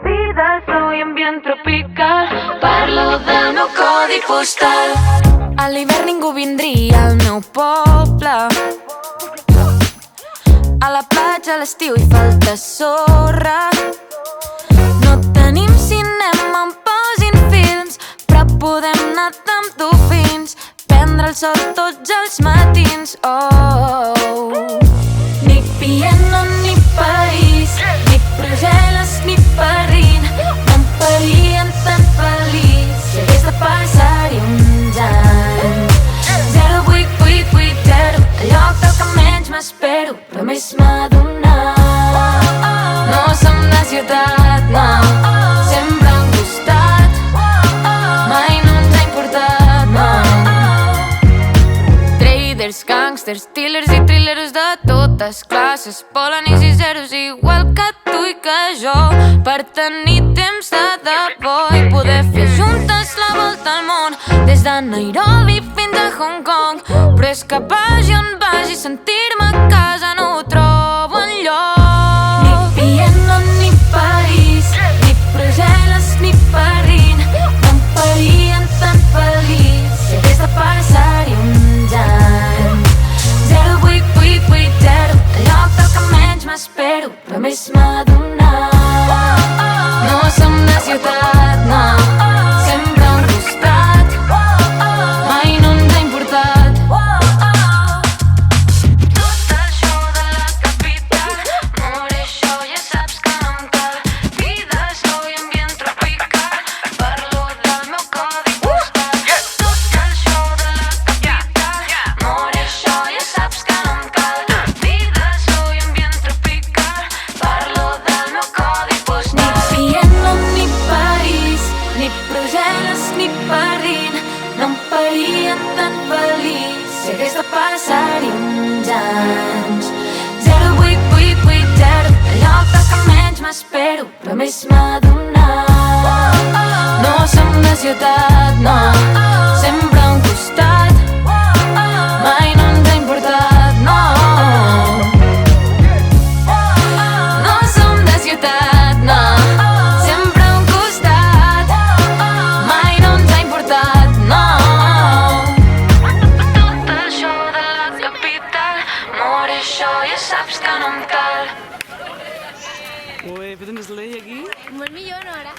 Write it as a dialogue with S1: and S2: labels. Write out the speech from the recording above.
S1: Vida, soy ambient tropical. Parlo del meu codi postal. A l'hivern ningú vindria al meu poble. A la platja a l'estiu hi falta sorra. No tenim cinema on posin films, però podem anar amb dofins, prendre el sol tots els matins. Ni piano ni París, ni Brussel·les ni Berlín m'emparien tan feliç si hagués de passar-hi uns anys. 08880, el lloc del que menys m'espero, però més m'ha donat. No som de ciutat, no, sempre a un costat, mai no ens ha importat, no. Traders, gangsters, dealers i thrillers de totes classes, polonis i zeros igual que tu i que jo, per tenir temps de debò i poder fer juntes la volta al món, des de Nairobi fins a Hong Kong. Però és que vagi on vagi, sentir-me a casa no ho trobo enlloc. Ni piano ni París, ni Brussel·les ni Berlín m'emparien tan feliç si hagués de passar-hi uns anys. 08880, el lloc del que menys m'espero, però més m'ha donat. No som de ciutat, no, sempre a un costat, mai no ens ha importat. Tot això de la capital, amor, això ja saps que no em cal. Vida, soy ambient tropical, parlo del meu codi postal. Tot això de la capital, amor, això ja saps que no em cal. Vida, soy ambient tropical, parlo del meu codi postal. Ni Viena ni París, ni Brussel·les ni Berlín no em farien tan feliç si hagués de passar-hi uns anys. 08880, el lloc del que menys m'espero, però més m'ha donat. No som de ciutat, no, sempre a un costat, mai no ens ha importat, no. No som de ciutat, no, sempre a un costat, mai no ens ha importat, no. Tot això de la capital, amor, això ja saps que no em cal.
S2: Ui, fet un slay aquí.
S3: Molt millor, no? Ara